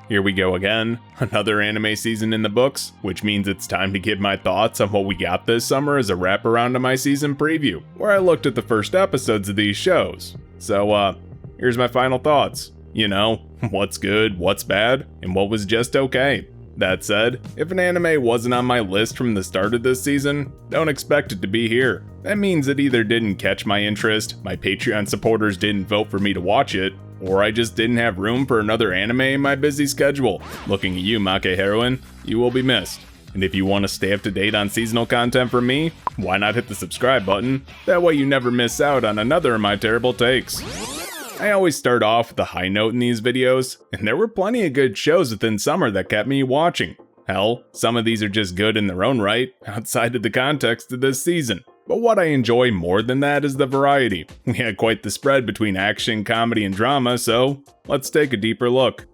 Here we go again, another anime season in the books, which means it's time to give my thoughts on what we got this summer as a wraparound to my season preview, where I looked at the first episodes of these shows. So, here's my final thoughts. You know, what's good, what's bad, and what was just okay. That said, if an anime wasn't on my list from the start of this season, don't expect it to be here. That means it either didn't catch my interest, my Patreon supporters didn't vote for me to watch it, or I just didn't have room for another anime in my busy schedule. Looking at you, Make Heroine, you will be missed. And if you want to stay up to date on seasonal content from me, why not hit the subscribe button? That way you never miss out on another of my terrible takes. I always start off with a high note in these videos, and there were plenty of good shows within summer that kept me watching. Hell, some of these are just good in their own right, outside of the context of this season. But what I enjoy more than that is the variety. We had quite the spread between action, comedy, and drama, so let's take a deeper look.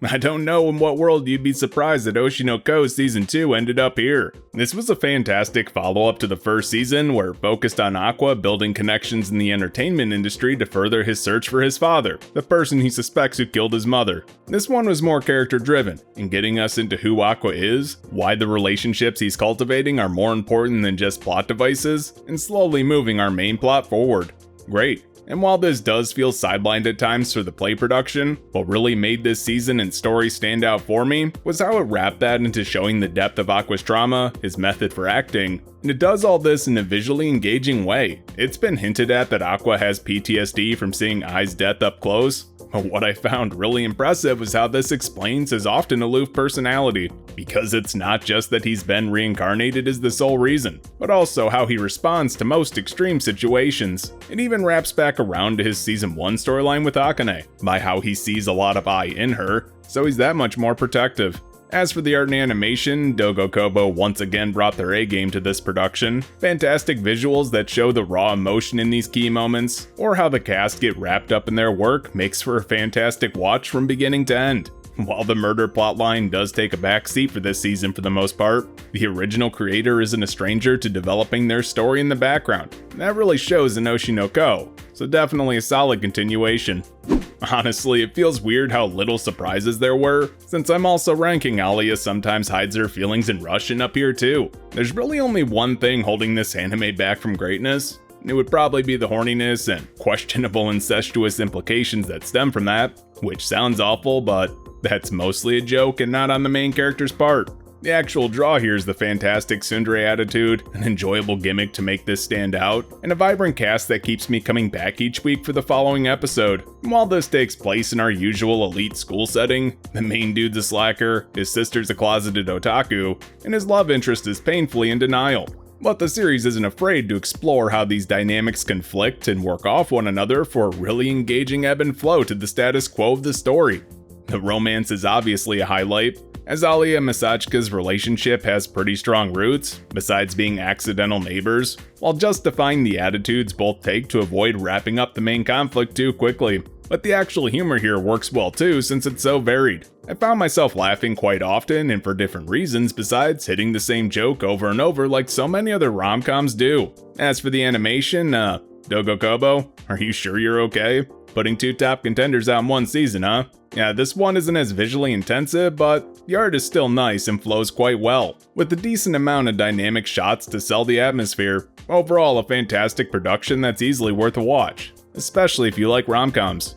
I don't know in what world you'd be surprised that Oshinoko Season 2 ended up here. This was a fantastic follow-up to the first season where it focused on Aqua building connections in the entertainment industry to further his search for his father, the person he suspects who killed his mother. This one was more character-driven, in getting us into who Aqua is, why the relationships he's cultivating are more important than just plot devices, and slowly moving our main plot forward. Great. And while this does feel sidelined at times for the play production, what really made this season and story stand out for me was how it wrapped that into showing the depth of Aqua's trauma, his method for acting, and it does all this in a visually engaging way. It's been hinted at that Aqua has PTSD from seeing Ai's death up close, but what I found really impressive was how this explains his often aloof personality, because it's not just that he's been reincarnated as the sole reason, but also how he responds to most extreme situations. It even wraps back around to his Season 1 storyline with Akane, by how he sees a lot of Ai in her, so he's that much more protective. As for the art and animation, Dogo Kobo once again brought their A-game to this production. Fantastic visuals that show the raw emotion in these key moments, or how the cast get wrapped up in their work makes for a fantastic watch from beginning to end. While the murder plotline does take a backseat for this season for the most part, the original creator isn't a stranger to developing their story in the background. That really shows in Oshinoko, so definitely a solid continuation. Honestly, it feels weird how little surprises there were, since I'm also ranking Alya sometimes hides her feelings in Russian up here too. There's really only one thing holding this anime back from greatness, and it would probably be the horniness and questionable incestuous implications that stem from that, which sounds awful, but that's mostly a joke and not on the main character's part. The actual draw here is the fantastic tsundere attitude, an enjoyable gimmick to make this stand out, and a vibrant cast that keeps me coming back each week for the following episode. And while this takes place in our usual elite school setting, the main dude's a slacker, his sister's a closeted otaku, and his love interest is painfully in denial. But the series isn't afraid to explore how these dynamics conflict and work off one another for a really engaging ebb and flow to the status quo of the story. The romance is obviously a highlight, as Alya and Masachika's relationship has pretty strong roots, besides being accidental neighbors, while justifying the attitudes both take to avoid wrapping up the main conflict too quickly. But the actual humor here works well too since it's so varied. I found myself laughing quite often and for different reasons besides hitting the same joke over and over like so many other rom-coms do. As for the animation, Dogo Kobo, are you sure you're okay? Putting two top contenders out in one season, huh? Yeah, this one isn't as visually intensive, but the art is still nice and flows quite well, with a decent amount of dynamic shots to sell the atmosphere. Overall, a fantastic production that's easily worth a watch, especially if you like rom-coms.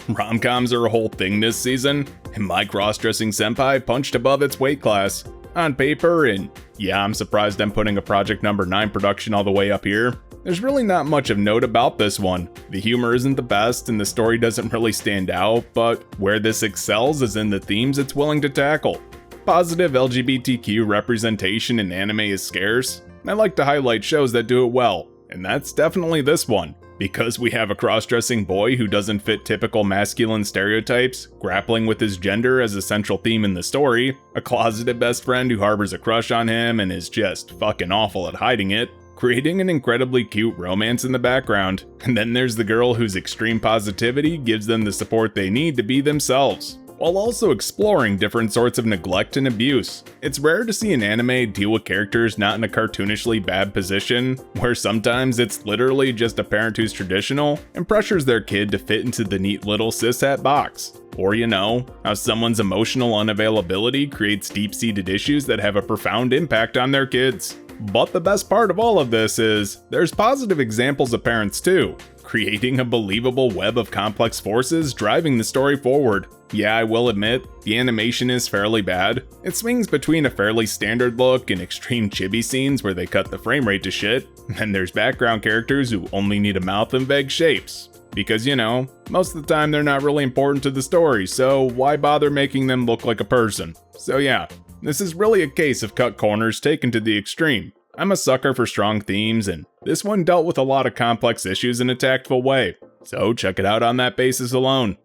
Rom-coms are a whole thing this season, and my cross-dressing senpai punched above its weight class. On paper, and yeah, I'm surprised I'm putting a Project Number 9 production all the way up here. There's really not much of note about this one. The humor isn't the best and the story doesn't really stand out, but where this excels is in the themes it's willing to tackle. Positive LGBTQ representation in anime is scarce. I like to highlight shows that do it well, and that's definitely this one. Because we have a cross-dressing boy who doesn't fit typical masculine stereotypes, grappling with his gender as a central theme in the story, a closeted best friend who harbors a crush on him and is just fucking awful at hiding it, creating an incredibly cute romance in the background, and then there's the girl whose extreme positivity gives them the support they need to be themselves, while also exploring different sorts of neglect and abuse. It's rare to see an anime deal with characters not in a cartoonishly bad position, where sometimes it's literally just a parent who's traditional and pressures their kid to fit into the neat little cishet box. Or how someone's emotional unavailability creates deep-seated issues that have a profound impact on their kids. But the best part of all of this is, there's positive examples of parents too, creating a believable web of complex forces driving the story forward. Yeah, I will admit, the animation is fairly bad. It swings between a fairly standard look and extreme chibi scenes where they cut the frame rate to shit, and there's background characters who only need a mouth and vague shapes. Because most of the time they're not really important to the story, so why bother making them look like a person? So yeah, this is really a case of cut corners taken to the extreme. I'm a sucker for strong themes, and this one dealt with a lot of complex issues in a tactful way, so check it out on that basis alone.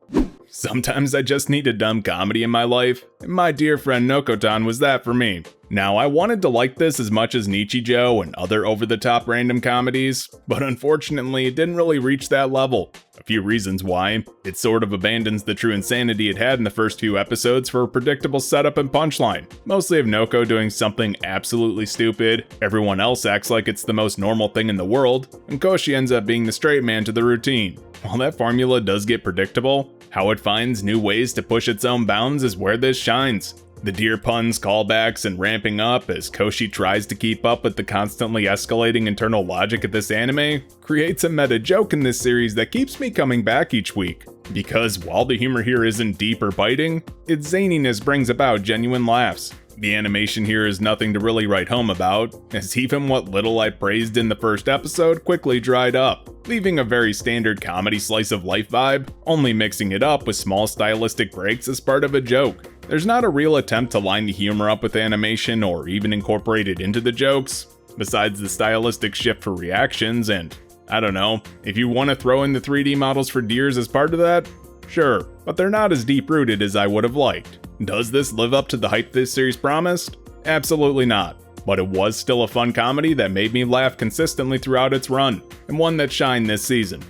Sometimes I just need a dumb comedy in my life, and my dear friend Nokotan was that for me. Now, I wanted to like this as much as Nichijou and other over-the-top random comedies, but unfortunately it didn't really reach that level. A few reasons why. It sort of abandons the true insanity it had in the first few episodes for a predictable setup and punchline, mostly of Noko doing something absolutely stupid, everyone else acts like it's the most normal thing in the world, and Koshi ends up being the straight man to the routine. While that formula does get predictable, how it finds new ways to push its own bounds is where this shines. The deer puns, callbacks, and ramping up as Koshi tries to keep up with the constantly escalating internal logic of this anime creates a meta joke in this series that keeps me coming back each week. Because while the humor here isn't deep or biting, its zaniness brings about genuine laughs. The animation here is nothing to really write home about, as even what little I praised in the first episode quickly dried up, leaving a very standard comedy slice of life vibe, only mixing it up with small stylistic breaks as part of a joke. There's not a real attempt to line the humor up with animation or even incorporate it into the jokes, besides the stylistic shift for reactions, and I don't know, if you want to throw in the 3D models for deers as part of that, sure, but they're not as deep-rooted as I would have liked. Does this live up to the hype this series promised? Absolutely not, but it was still a fun comedy that made me laugh consistently throughout its run, and one that shined this season.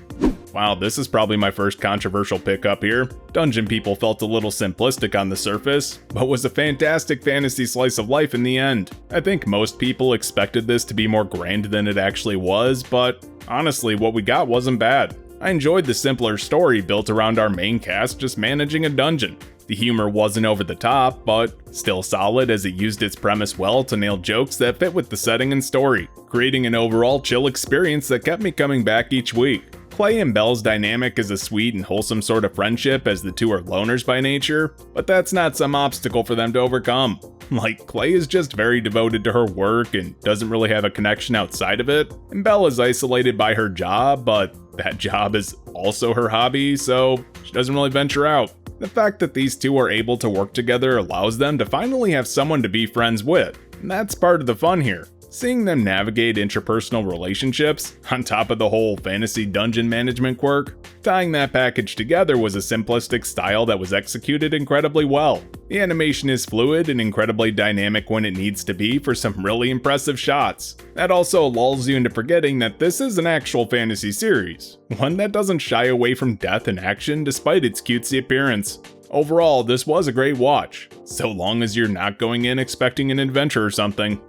Wow, this is probably my first controversial pickup here. Dungeon People felt a little simplistic on the surface, but was a fantastic fantasy slice of life in the end. I think most people expected this to be more grand than it actually was, but honestly, what we got wasn't bad. I enjoyed the simpler story built around our main cast just managing a dungeon. The humor wasn't over the top, but still solid as it used its premise well to nail jokes that fit with the setting and story, creating an overall chill experience that kept me coming back each week. Clay and Belle's dynamic is a sweet and wholesome sort of friendship as the two are loners by nature, but that's not some obstacle for them to overcome. Like, Clay is just very devoted to her work and doesn't really have a connection outside of it, and Belle is isolated by her job, but that job is also her hobby, so she doesn't really venture out. The fact that these two are able to work together allows them to finally have someone to be friends with, and that's part of the fun here. Seeing them navigate interpersonal relationships, on top of the whole fantasy dungeon management quirk, tying that package together was a simplistic style that was executed incredibly well. The animation is fluid and incredibly dynamic when it needs to be for some really impressive shots. That also lulls you into forgetting that this is an actual fantasy series, one that doesn't shy away from death and action despite its cutesy appearance. Overall, this was a great watch, so long as you're not going in expecting an adventure or something.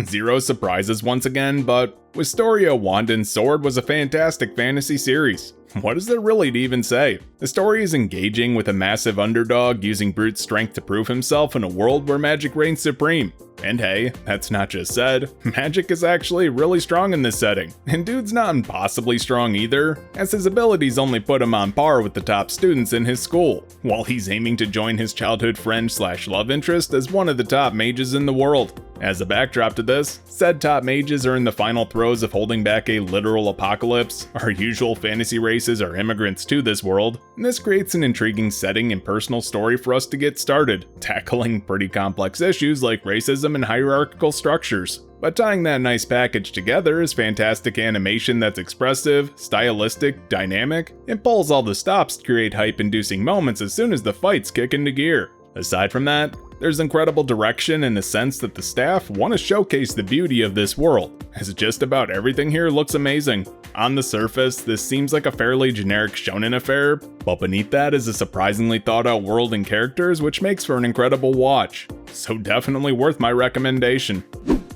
Zero surprises once again, but Wistoria Wand and Sword was a fantastic fantasy series. What is there really to even say? The story is engaging with a massive underdog using brute strength to prove himself in a world where magic reigns supreme. And hey, that's not just said, magic is actually really strong in this setting, and dude's not impossibly strong either, as his abilities only put him on par with the top students in his school, while he's aiming to join his childhood friend / love interest as one of the top mages in the world. As a backdrop to this, said top mages are in the final throes of holding back a literal apocalypse. Our usual fantasy races are immigrants to this world, and this creates an intriguing setting and personal story for us to get started, tackling pretty complex issues like racism and hierarchical structures. But tying that nice package together is fantastic animation that's expressive, stylistic, dynamic, and pulls all the stops to create hype-inducing moments as soon as the fights kick into gear. Aside from that, there's incredible direction in the sense that the staff want to showcase the beauty of this world, as just about everything here looks amazing. On the surface, this seems like a fairly generic shonen affair, but beneath that is a surprisingly thought out world and characters which makes for an incredible watch, so definitely worth my recommendation.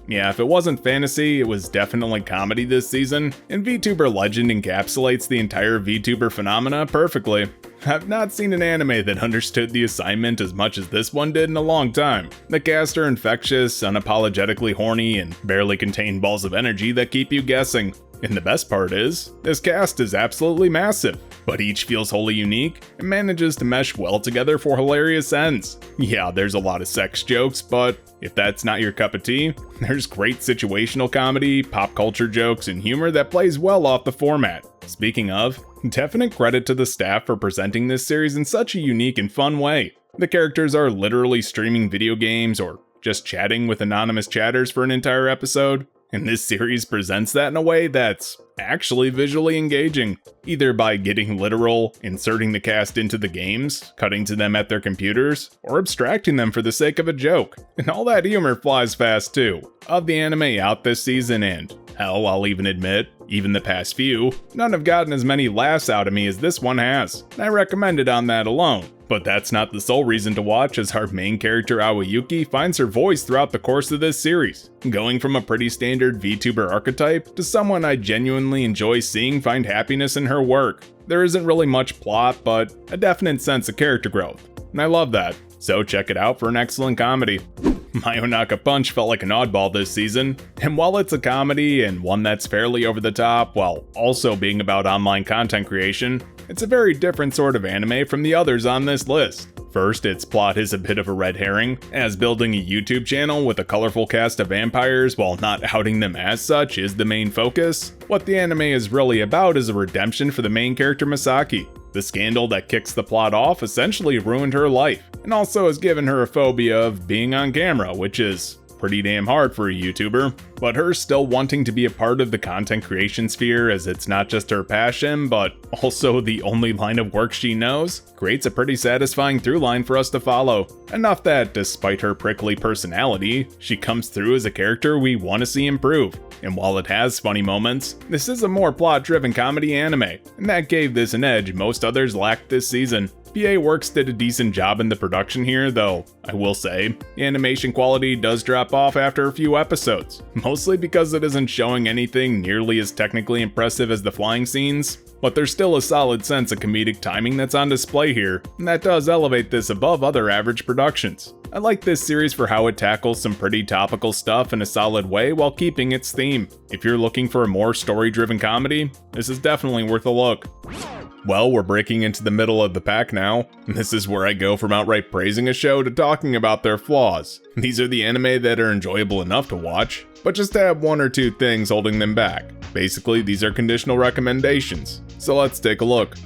Yeah, if it wasn't fantasy, it was definitely comedy this season, and VTuber Legend encapsulates the entire VTuber phenomena perfectly. I've not seen an anime that understood the assignment as much as this one did in a long time. The cast are infectious, unapologetically horny, and barely contain balls of energy that keep you guessing. And the best part is, this cast is absolutely massive, but each feels wholly unique and manages to mesh well together for hilarious ends. Yeah, there's a lot of sex jokes, but if that's not your cup of tea, there's great situational comedy, pop culture jokes, and humor that plays well off the format. Speaking of, definite credit to the staff for presenting this series in such a unique and fun way. The characters are literally streaming video games or just chatting with anonymous chatters for an entire episode. And this series presents that in a way that's actually visually engaging, either by getting literal, inserting the cast into the games, cutting to them at their computers, or abstracting them for the sake of a joke. And all that humor flies fast too. Of the anime out this season, and hell, I'll even admit, even the past few, none have gotten as many laughs out of me as this one has. I recommend it on that alone. But that's not the sole reason to watch, as our main character Aoyuki finds her voice throughout the course of this series, going from a pretty standard VTuber archetype to someone I genuinely enjoy seeing find happiness in her work. There isn't really much plot, but a definite sense of character growth, and I love that, so check it out for an excellent comedy. Mayonako Punch felt like an oddball this season, and while it's a comedy and one that's fairly over the top while also being about online content creation, it's a very different sort of anime from the others on this list. First, its plot is a bit of a red herring, as building a YouTube channel with a colorful cast of vampires while not outing them as such is the main focus. What the anime is really about is a redemption for the main character Misaki. The scandal that kicks the plot off essentially ruined her life, and also has given her a phobia of being on camera, which is pretty damn hard for a YouTuber, but her still wanting to be a part of the content creation sphere, as it's not just her passion, but also the only line of work she knows, creates a pretty satisfying through line for us to follow. Enough that, despite her prickly personality, she comes through as a character we want to see improve. And while it has funny moments, this is a more plot-driven comedy anime, and that gave this an edge most others lacked this season. PA Works did a decent job in the production here, though I will say, the animation quality does drop off after a few episodes, mostly because it isn't showing anything nearly as technically impressive as the flying scenes, but there's still a solid sense of comedic timing that's on display here, and that does elevate this above other average productions. I like this series for how it tackles some pretty topical stuff in a solid way while keeping its theme. If you're looking for a more story-driven comedy, this is definitely worth a look. Well, we're breaking into the middle of the pack now, and this is where I go from outright praising a show to talking about their flaws. These are the anime that are enjoyable enough to watch, but just have one or two things holding them back. Basically, these are conditional recommendations, so let's take a look.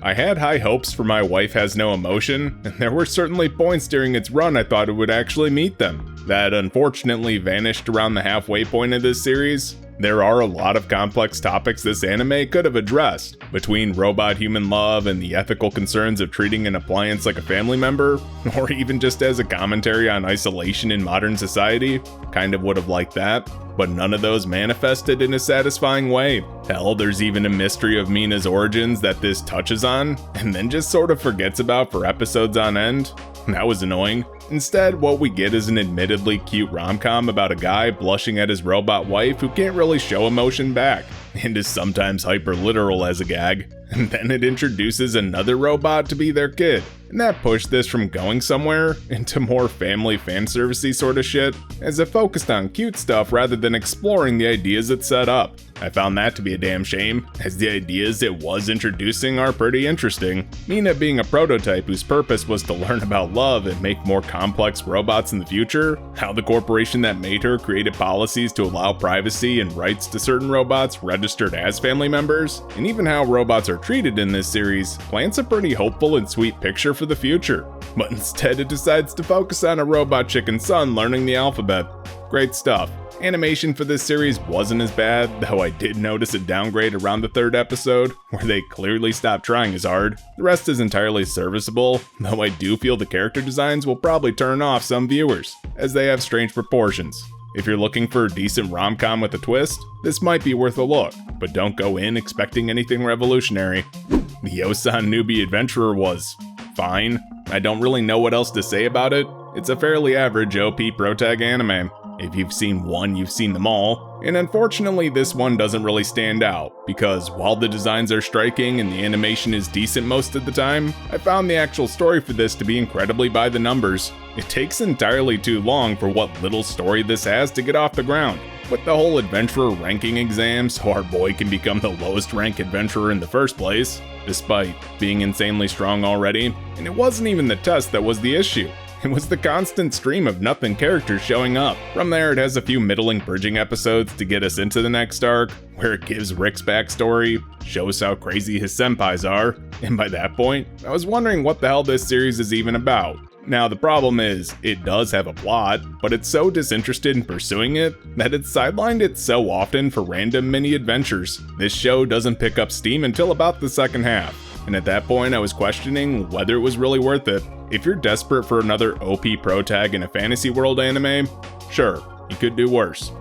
I had high hopes for My Wife Has No Emotion, and there were certainly points during its run I thought it would actually meet them. That unfortunately vanished around the halfway point of this series. There are a lot of complex topics this anime could have addressed, between robot-human love and the ethical concerns of treating an appliance like a family member, or even just as a commentary on isolation in modern society. Kind of would have liked that, but none of those manifested in a satisfying way. Hell, there's even a mystery of Mina's origins that this touches on, and then just sort of forgets about for episodes on end. That was annoying. Instead, what we get is an admittedly cute rom-com about a guy blushing at his robot wife who can't really show emotion back, and is sometimes hyper-literal as a gag. And then it introduces another robot to be their kid, and that pushed this from going somewhere into more family fanservice-y sort of shit, as it focused on cute stuff rather than exploring the ideas it set up. I found that to be a damn shame, as the ideas it was introducing are pretty interesting. Mina being a prototype whose purpose was to learn about love and make more complex robots in the future, how the corporation that made her created policies to allow privacy and rights to certain robots registered as family members, and even how robots are treated in this series, plants a pretty hopeful and sweet picture for the future. But instead it decides to focus on a robot chicken son learning the alphabet. Great stuff. Animation for this series wasn't as bad, though I did notice a downgrade around the third episode, where they clearly stopped trying as hard. The rest is entirely serviceable, though I do feel the character designs will probably turn off some viewers, as they have strange proportions. If you're looking for a decent rom-com with a twist, this might be worth a look, but don't go in expecting anything revolutionary. The Ossan Newbie Adventurer was fine. I don't really know what else to say about it. It's a fairly average OP protag anime. If you've seen one, you've seen them all, and unfortunately this one doesn't really stand out, because while the designs are striking and the animation is decent most of the time, I found the actual story for this to be incredibly by the numbers. It takes entirely too long for what little story this has to get off the ground. With the whole adventurer ranking exam, so our boy can become the lowest ranked adventurer in the first place, despite being insanely strong already, and it wasn't even the test that was the issue. It was the constant stream of nothing characters showing up. From there, it has a few middling bridging episodes to get us into the next arc, where it gives Rick's backstory, shows how crazy his senpais are, and by that point, I was wondering what the hell this series is even about. Now the problem is, it does have a plot, but it's so disinterested in pursuing it that it's sidelined it so often for random mini adventures. This show doesn't pick up steam until about the second half, and at that point I was questioning whether it was really worth it. If you're desperate for another OP protag in a fantasy world anime, sure, you could do worse.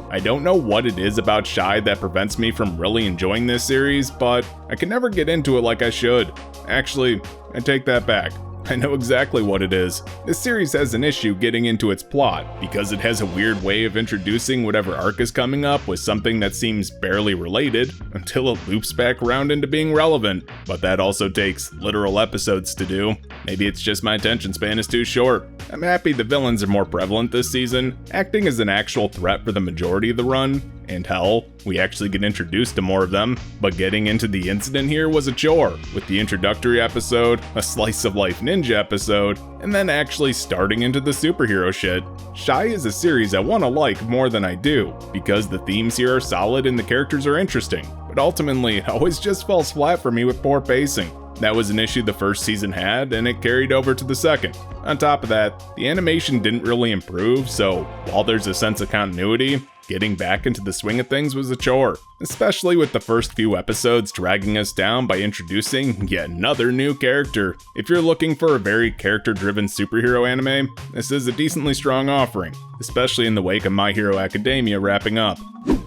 I don't know what it is about Shy that prevents me from really enjoying this series, but I can never get into it like I should. Actually, I take that back. I know exactly what it is. This series has an issue getting into its plot, because it has a weird way of introducing whatever arc is coming up with something that seems barely related, until it loops back around into being relevant. But that also takes literal episodes to do. Maybe it's just my attention span is too short. I'm happy the villains are more prevalent this season, acting as an actual threat for the majority of the run. And hell, we actually get introduced to more of them, but getting into the incident here was a chore, with the introductory episode, a slice of life ninja episode, and then actually starting into the superhero shit. Shy is a series I want to like more than I do, because the themes here are solid and the characters are interesting, but ultimately it always just falls flat for me with poor pacing. That was an issue the first season had, and it carried over to the second. On top of that, the animation didn't really improve, so while there's a sense of continuity, getting back into the swing of things was a chore, especially with the first few episodes dragging us down by introducing yet another new character. If you're looking for a very character-driven superhero anime, this is a decently strong offering, especially in the wake of My Hero Academia wrapping up.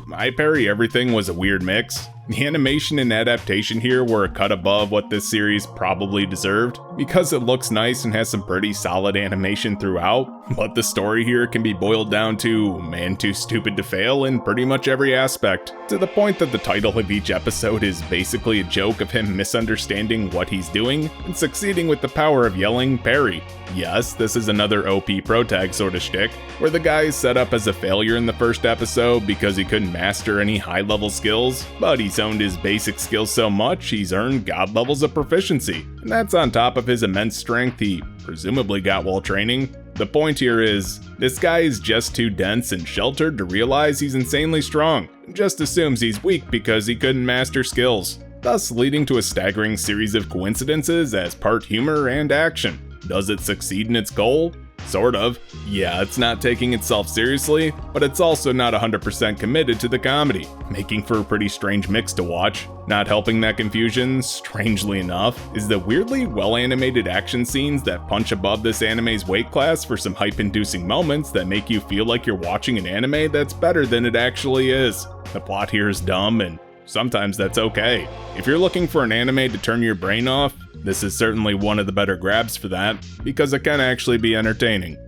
My Parry Everything was a weird mix. The animation and adaptation here were a cut above what this series probably deserved, because it looks nice and has some pretty solid animation throughout, but the story here can be boiled down to man too stupid to fail in pretty much every aspect, to the point that the title of each episode is basically a joke of him misunderstanding what he's doing and succeeding with the power of yelling parry. Yes, this is another OP protag sort of shtick, where the guy is set up as a failure in the first episode because he couldn't master any high-level skills, but he's honed his basic skills so much he's earned god levels of proficiency, and that's on top of his immense strength he presumably got while training. The point here is, this guy is just too dense and sheltered to realize he's insanely strong, and just assumes he's weak because he couldn't master skills, thus leading to a staggering series of coincidences as part humor and action. Does it succeed in its goal? Sort of. Yeah, it's not taking itself seriously, but it's also not 100% committed to the comedy, making for a pretty strange mix to watch. Not helping that confusion, strangely enough, is the weirdly well-animated action scenes that punch above this anime's weight class for some hype-inducing moments that make you feel like you're watching an anime that's better than it actually is. The plot here is dumb, and sometimes that's okay. If you're looking for an anime to turn your brain off, this is certainly one of the better grabs for that, because it can actually be entertaining.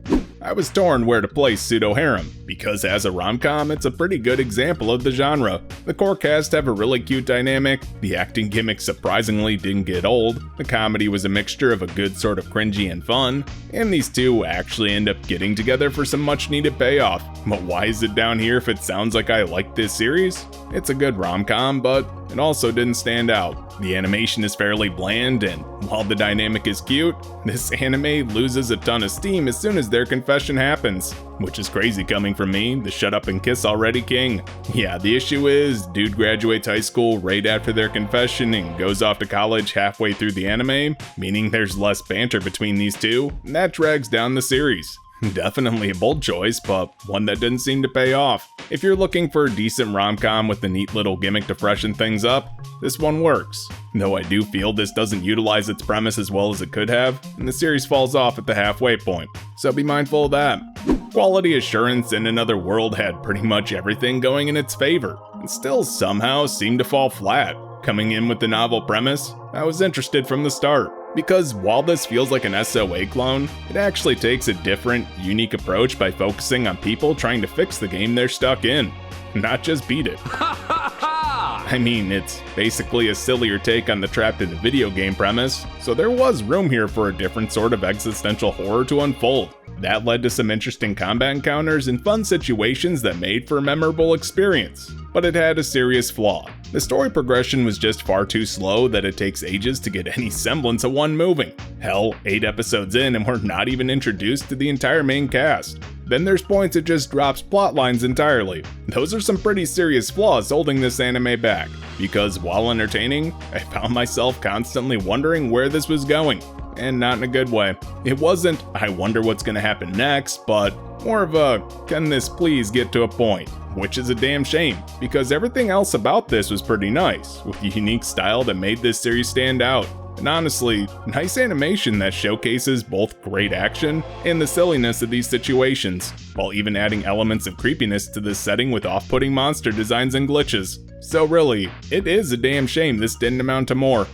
I was torn where to place Pseudo Harem, because as a rom-com, it's a pretty good example of the genre. The core cast have a really cute dynamic, the acting gimmick surprisingly didn't get old, the comedy was a mixture of a good sort of cringy and fun, and these two actually end up getting together for some much needed payoff. But why is it down here if it sounds like I like this series? It's a good rom-com, but it also didn't stand out. The animation is fairly bland, and while the dynamic is cute, this anime loses a ton of steam as soon as their confession happens. Which is crazy coming from me, the shut up and kiss already king. Yeah, the issue is, dude graduates high school right after their confession and goes off to college halfway through the anime, meaning there's less banter between these two, and that drags down the series. Definitely a bold choice, but one that didn't seem to pay off. If you're looking for a decent rom-com with a neat little gimmick to freshen things up, this one works. Though I do feel this doesn't utilize its premise as well as it could have, and the series falls off at the halfway point, so be mindful of that. Quality Assurance in Another World had pretty much everything going in its favor, and still somehow seemed to fall flat. Coming in with the novel premise, I was interested from the start. Because while this feels like an SOA clone, it actually takes a different, unique approach by focusing on people trying to fix the game they're stuck in, not just beat it. I mean, it's basically a sillier take on the trapped in a video game premise, so there was room here for a different sort of existential horror to unfold. That led to some interesting combat encounters and fun situations that made for a memorable experience. But it had a serious flaw. The story progression was just far too slow that it takes ages to get any semblance of one moving. Hell, 8 episodes in and we're not even introduced to the entire main cast. Then there's points it just drops plot lines entirely. Those are some pretty serious flaws holding this anime back, because while entertaining, I found myself constantly wondering where this was going, and not in a good way. It wasn't, I wonder what's gonna happen next, but more of a, can this please get to a point? Which is a damn shame, because everything else about this was pretty nice, with a unique style that made this series stand out. And honestly, nice animation that showcases both great action and the silliness of these situations, while even adding elements of creepiness to this setting with off-putting monster designs and glitches. So really, it is a damn shame this didn't amount to more.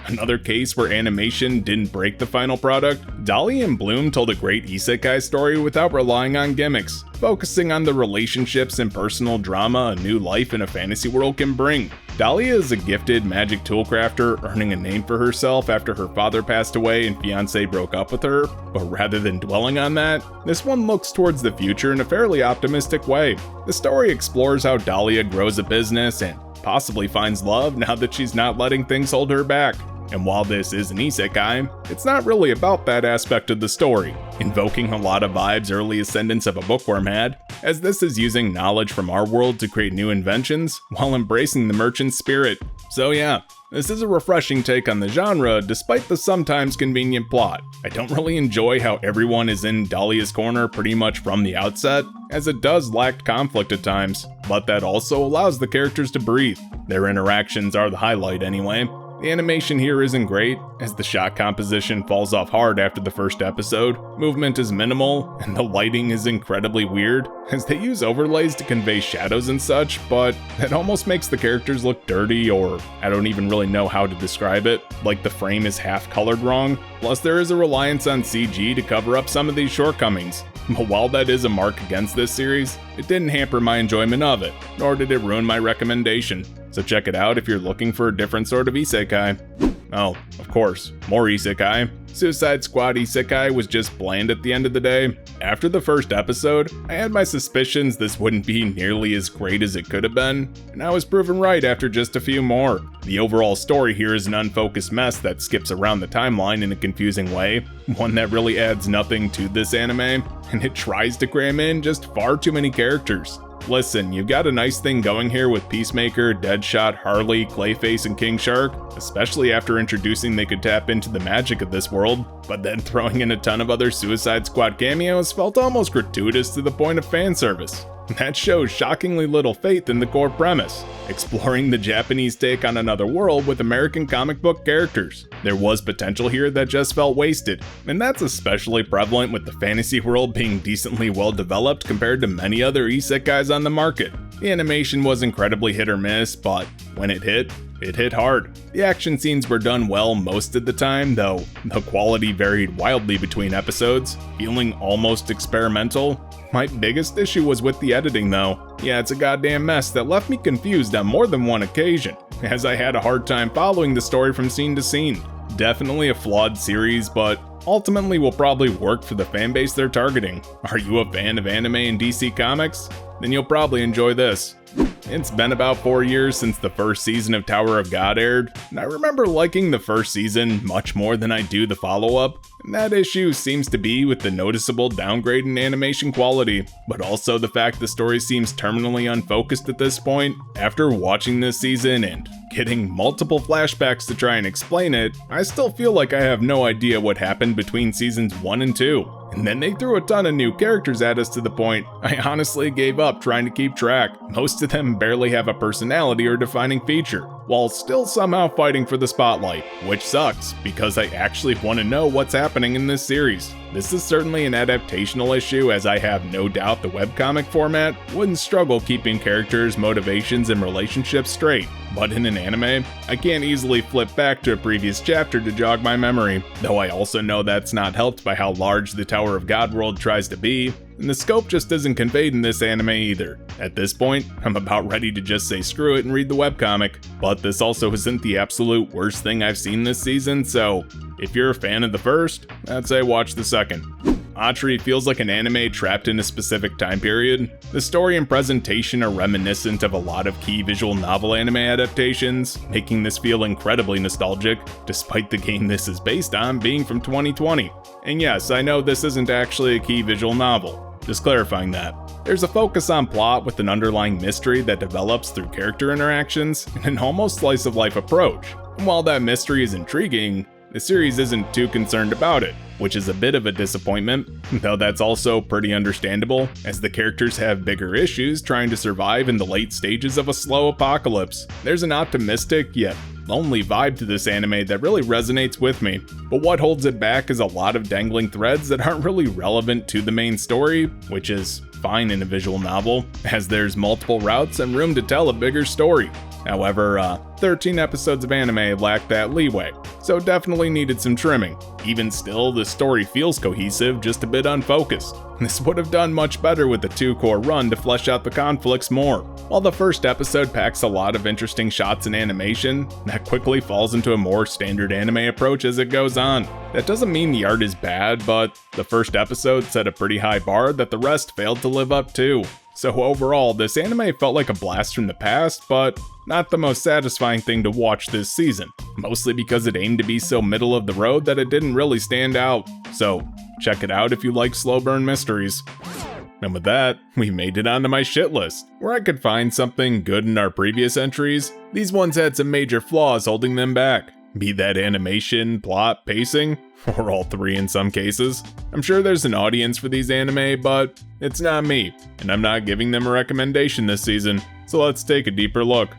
Another case where animation didn't break the final product, Dolly and Bloom told a great isekai story without relying on gimmicks, focusing on the relationships and personal drama a new life in a fantasy world can bring. Dahlia is a gifted magic tool crafter, earning a name for herself after her father passed away and fiancé broke up with her, but rather than dwelling on that, this one looks towards the future in a fairly optimistic way. The story explores how Dahlia grows a business and possibly finds love now that she's not letting things hold her back. And while this is an isekai, it's not really about that aspect of the story, invoking a lot of vibes early ascendants of a bookworm had, as this is using knowledge from our world to create new inventions while embracing the merchant spirit. So yeah, this is a refreshing take on the genre despite the sometimes convenient plot. I don't really enjoy how everyone is in Dahlia's corner pretty much from the outset, as it does lack conflict at times, but that also allows the characters to breathe. Their interactions are the highlight anyway. The animation here isn't great, as the shot composition falls off hard after the first episode, movement is minimal, and the lighting is incredibly weird, as they use overlays to convey shadows and such, but that almost makes the characters look dirty, or I don't even really know how to describe it, like the frame is half colored wrong. Plus there is a reliance on CG to cover up some of these shortcomings. But while that is a mark against this series, it didn't hamper my enjoyment of it, nor did it ruin my recommendation. So check it out if you're looking for a different sort of isekai. Oh, of course, more isekai. Suicide Squad isekai was just bland at the end of the day. After the first episode, I had my suspicions this wouldn't be nearly as great as it could have been, and I was proven right after just a few more. The overall story here is an unfocused mess that skips around the timeline in a confusing way, one that really adds nothing to this anime, and it tries to cram in just far too many characters. Listen, you've got a nice thing going here with Peacemaker, Deadshot, Harley, Clayface, and King Shark, especially after introducing they could tap into the magic of this world, but then throwing in a ton of other Suicide Squad cameos felt almost gratuitous to the point of fan service. That shows shockingly little faith in the core premise, exploring the Japanese take on another world with American comic book characters. There was potential here that just felt wasted, and that's especially prevalent with the fantasy world being decently well developed compared to many other isekais on the market. The animation was incredibly hit or miss, but when it hit hard. The action scenes were done well most of the time, though the quality varied wildly between episodes, feeling almost experimental. My biggest issue was with the editing though. Yeah, it's a goddamn mess that left me confused on more than one occasion, as I had a hard time following the story from scene to scene. Definitely a flawed series, but ultimately will probably work for the fanbase they're targeting. Are you a fan of anime and DC Comics? Then you'll probably enjoy this. It's been about 4 years since the first season of Tower of God aired, and I remember liking the first season much more than I do the follow-up, and that issue seems to be with the noticeable downgrade in animation quality, but also the fact the story seems terminally unfocused at this point. After watching this season and getting multiple flashbacks to try and explain it, I still feel like I have no idea what happened between seasons 1 and 2. And then they threw a ton of new characters at us to the point I honestly gave up trying to keep track. Most of them barely have a personality or defining feature, while still somehow fighting for the spotlight, which sucks because I actually want to know what's happening in this series. This is certainly an adaptational issue, as I have no doubt the webcomic format wouldn't struggle keeping characters, motivations, and relationships straight. but in an anime, I can't easily flip back to a previous chapter to jog my memory, though I also know that's not helped by how large the Tower of God world tries to be, and the scope just isn't conveyed in this anime either. At this point, I'm about ready to just say screw it and read the webcomic, but this also isn't the absolute worst thing I've seen this season, so if you're a fan of the first, I'd say watch the second. Atri feels like an anime trapped in a specific time period. The story and presentation are reminiscent of a lot of key visual novel anime adaptations, making this feel incredibly nostalgic, despite the game this is based on being from 2020. And yes, I know this isn't actually a key visual novel, just clarifying that. There's a focus on plot with an underlying mystery that develops through character interactions and an almost slice-of-life approach. And while that mystery is intriguing, the series isn't too concerned about it, which is a bit of a disappointment, though that's also pretty understandable, as the characters have bigger issues trying to survive in the late stages of a slow apocalypse. There's an optimistic, yet lonely vibe to this anime that really resonates with me, but what holds it back is a lot of dangling threads that aren't really relevant to the main story, which is fine in a visual novel, as there's multiple routes and room to tell a bigger story. However, 13 episodes of anime lack that leeway, so definitely needed some trimming. Even still, the story feels cohesive, just a bit unfocused. This would have done much better with the 2-core run to flesh out the conflicts more. While the first episode packs a lot of interesting shots and animation, that quickly falls into a more standard anime approach as it goes on. That doesn't mean the art is bad, but the first episode set a pretty high bar that the rest failed to live up to. So overall, this anime felt like a blast from the past, but not the most satisfying thing to watch this season, mostly because it aimed to be so middle of the road that it didn't really stand out. So check it out if you like slow burn mysteries. And with that, we made it onto my shit list, where I could find something good in our previous entries. These ones had some major flaws holding them back, be that animation, plot, pacing, or all three in some cases. I'm sure there's an audience for these anime, but it's not me, and I'm not giving them a recommendation this season, so let's take a deeper look.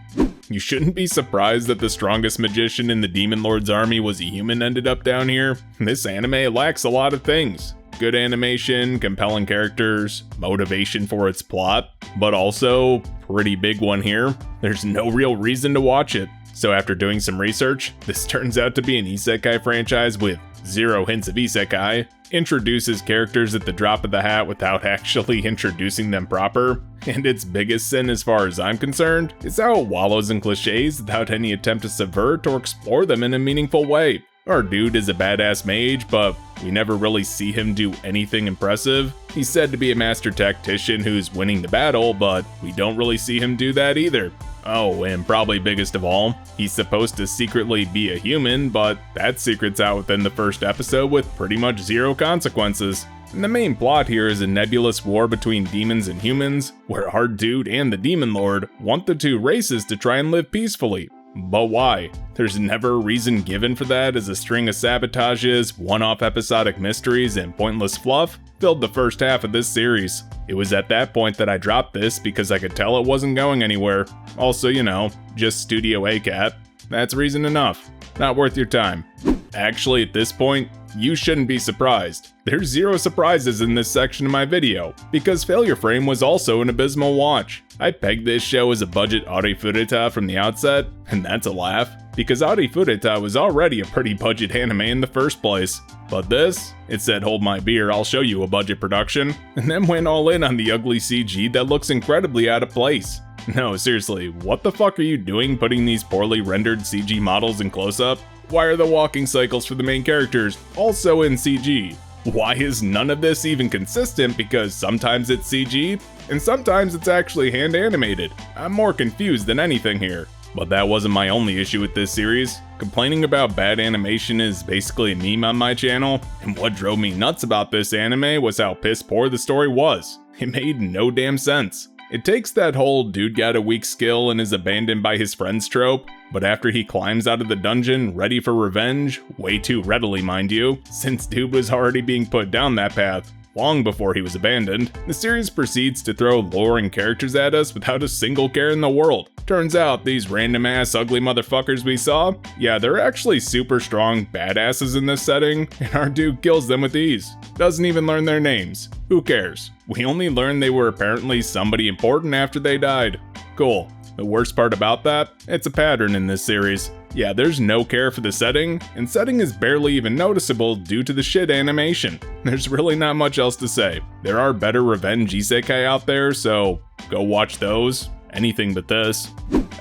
You shouldn't be surprised that the strongest magician in the Demon Lord's army was a human ended up down here. This anime lacks a lot of things. Good animation, compelling characters, motivation for its plot, but also, pretty big one here, there's no real reason to watch it. So after doing some research, this turns out to be an isekai franchise with zero hints of isekai, introduces characters at the drop of the hat without actually introducing them proper, and its biggest sin as far as I'm concerned is how it wallows in cliches without any attempt to subvert or explore them in a meaningful way. Our dude is a badass mage, but we never really see him do anything impressive. He's said to be a master tactician who's winning the battle, but we don't really see him do that either. Oh, and probably biggest of all, he's supposed to secretly be a human, but that secret's out within the first episode with pretty much zero consequences. And the main plot here is a nebulous war between demons and humans, where our dude and the Demon Lord want the two races to try and live peacefully. But why? There's never a reason given for that, as a string of sabotages, one-off episodic mysteries, and pointless fluff filled the first half of this series. It was at that point that I dropped this because I could tell it wasn't going anywhere. Also, you know, just Studio ACAT. That's reason enough. Not worth your time. Actually, at this point, you shouldn't be surprised. There's zero surprises in this section of my video, because Failure Frame was also an abysmal watch. I pegged this show as a budget Arifureta from the outset, and that's a laugh, because Arifureta was already a pretty budget anime in the first place. But this, it said hold my beer, I'll show you a budget production, and then went all in on the ugly CG that looks incredibly out of place. No, seriously, what the fuck are you doing putting these poorly rendered CG models in close-up? Why are the walking cycles for the main characters also in CG? Why is none of this even consistent, because sometimes it's CG, and sometimes it's actually hand animated? I'm more confused than anything here. But that wasn't my only issue with this series. Complaining about bad animation is basically a meme on my channel, and what drove me nuts about this anime was how piss poor the story was. It made no damn sense. It takes that whole dude got a weak skill and is abandoned by his friends trope, but after he climbs out of the dungeon ready for revenge, way too readily mind you, since dude was already being put down that path long before he was abandoned, the series proceeds to throw lore and characters at us without a single care in the world. Turns out these random ass ugly motherfuckers we saw, yeah, they're actually super strong badasses in this setting, and our dude kills them with ease. Doesn't even learn their names. Who cares? We only learned they were apparently somebody important after they died. Cool. The worst part about that, it's a pattern in this series. Yeah, there's no care for the setting, and setting is barely even noticeable due to the shit animation. There's really not much else to say. There are better revenge isekai out there, so go watch those. Anything but this.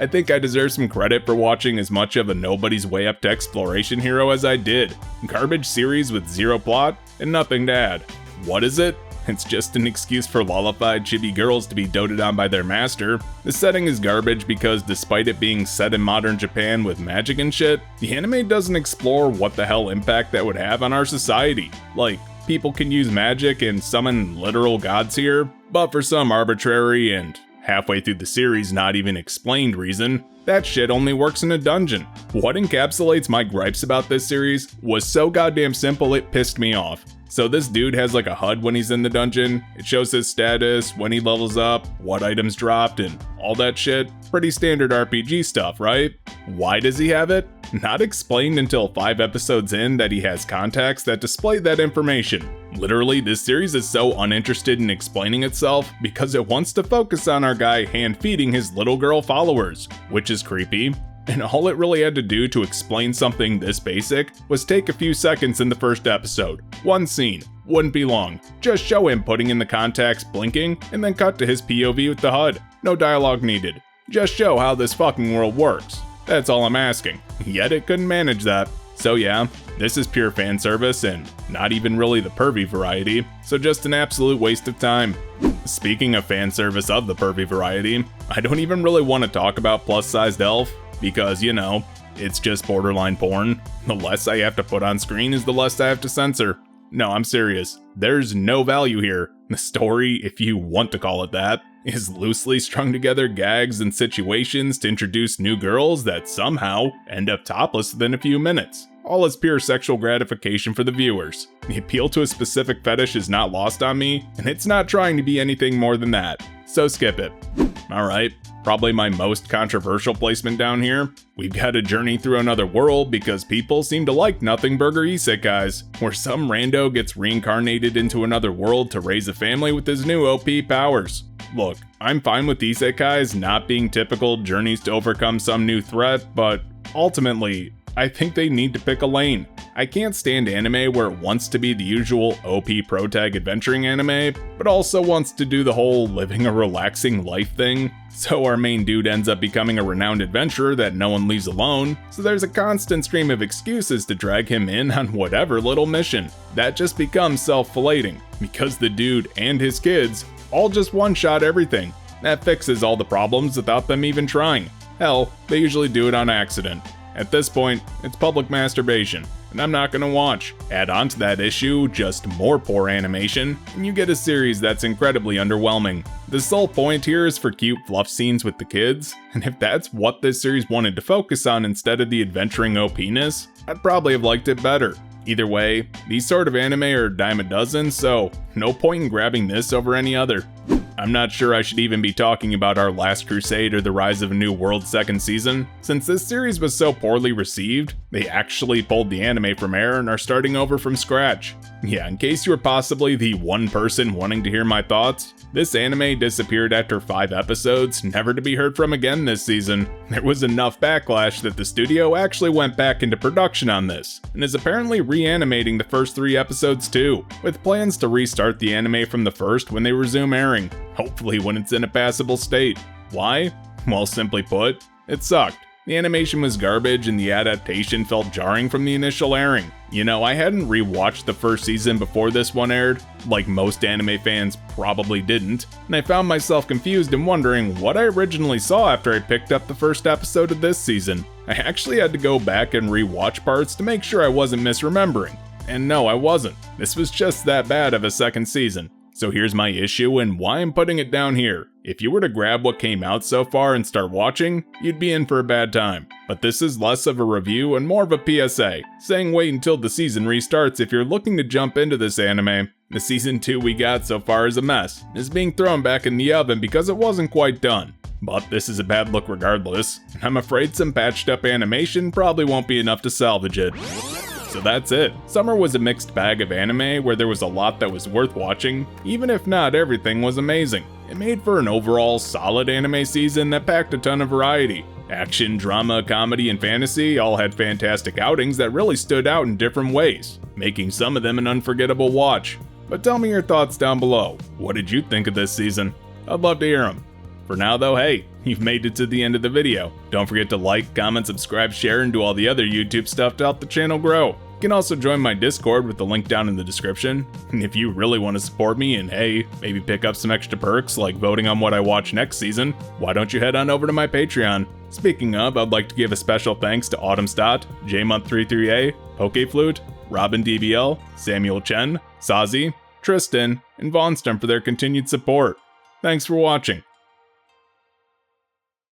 I think I deserve some credit for watching as much of a nobody's way up to exploration hero as I did. Garbage series with zero plot and nothing to add. What is it? It's just an excuse for lollified chibi girls to be doted on by their master. The setting is garbage because despite it being set in modern Japan with magic and shit, the anime doesn't explore what the hell impact that would have on our society. Like, people can use magic and summon literal gods here, but for some arbitrary and halfway through the series not even explained reason, that shit only works in a dungeon. What encapsulates my gripes about this series was so goddamn simple it pissed me off. So this dude has like a HUD when he's in the dungeon, it shows his status, when he levels up, what items dropped, and all that shit. Pretty standard RPG stuff, right? Why does he have it? Not explained until 5 episodes in that he has contacts that display that information. Literally, this series is so uninterested in explaining itself because it wants to focus on our guy hand-feeding his little girl followers, which is creepy. And all it really had to do to explain something this basic was take a few seconds in the first episode. One scene, wouldn't be long. Just show him putting in the contacts blinking, and then cut to his POV with the HUD. No dialogue needed. Just show how this fucking world works. That's all I'm asking. Yet it couldn't manage that. So yeah, this is pure fan service and not even really the pervy variety, so just an absolute waste of time. Speaking of fan service of the pervy variety, I don't even really want to talk about plus-sized elf, because, you know, it's just borderline porn. The less I have to put on screen is the less I have to censor. No, I'm serious. There's no value here. The story, if you want to call it that, is loosely strung together gags and situations to introduce new girls that somehow end up topless within a few minutes. All is pure sexual gratification for the viewers. The appeal to a specific fetish is not lost on me, and it's not trying to be anything more than that. So skip it. Alright, probably my most controversial placement down here. We've got a journey through another world because people seem to like nothing burger isekais, where some rando gets reincarnated into another world to raise a family with his new OP powers. Look, I'm fine with isekais not being typical journeys to overcome some new threat, but ultimately, I think they need to pick a lane. I can't stand anime where it wants to be the usual OP protag adventuring anime, but also wants to do the whole living a relaxing life thing. So our main dude ends up becoming a renowned adventurer that no one leaves alone, so there's a constant stream of excuses to drag him in on whatever little mission. That just becomes self-flating, because the dude and his kids all just one-shot everything. That fixes all the problems without them even trying. Hell, they usually do it on accident. At this point, it's public masturbation, and I'm not gonna watch. Add on to that issue just more poor animation, and you get a series that's incredibly underwhelming. The sole point here is for cute fluff scenes with the kids, and if that's what this series wanted to focus on instead of the adventuring OP-ness, I'd probably have liked it better. Either way, these sort of anime are a dime a dozen, so no point in grabbing this over any other. I'm not sure I should even be talking about Our Last Crusade or The Rise of a New World's second season. Since this series was so poorly received, they actually pulled the anime from air and are starting over from scratch. Yeah, in case you were possibly the one person wanting to hear my thoughts, this anime disappeared after 5 episodes, never to be heard from again this season. There was enough backlash that the studio actually went back into production on this, and is apparently reanimating the first 3 episodes too, with plans to restart the anime from the first when they resume airing, hopefully when it's in a passable state. Why? Well, simply put, it sucked. The animation was garbage and the adaptation felt jarring from the initial airing. You know, I hadn't rewatched the first season before this one aired, like most anime fans probably didn't, and I found myself confused and wondering what I originally saw after I picked up the first episode of this season. I actually had to go back and rewatch parts to make sure I wasn't misremembering. And no, I wasn't. This was just that bad of a second season. So here's my issue and why I'm putting it down here. If you were to grab what came out so far and start watching, you'd be in for a bad time. But this is less of a review and more of a PSA, saying wait until the season restarts if you're looking to jump into this anime. The season 2 we got so far is a mess, is being thrown back in the oven because it wasn't quite done. But this is a bad look regardless, and I'm afraid some patched up animation probably won't be enough to salvage it. So that's it. Summer was a mixed bag of anime where there was a lot that was worth watching, even if not everything was amazing. It made for an overall solid anime season that packed a ton of variety. Action, drama, comedy, and fantasy all had fantastic outings that really stood out in different ways, making some of them an unforgettable watch. But tell me your thoughts down below. What did you think of this season? I'd love to hear them. For now though, hey, you've made it to the end of the video. Don't forget to like, comment, subscribe, share, and do all the other YouTube stuff to help the channel grow. You can also join my Discord with the link down in the description. And if you really want to support me and hey, maybe pick up some extra perks like voting on what I watch next season, why don't you head on over to my Patreon? Speaking of, I'd like to give a special thanks to Autumn Stott, JMonth33A, Pokeflute, Robin DBL, Samuel Chen, Sazi, Tristan, and Vonstrom for their continued support. Thanks for watching.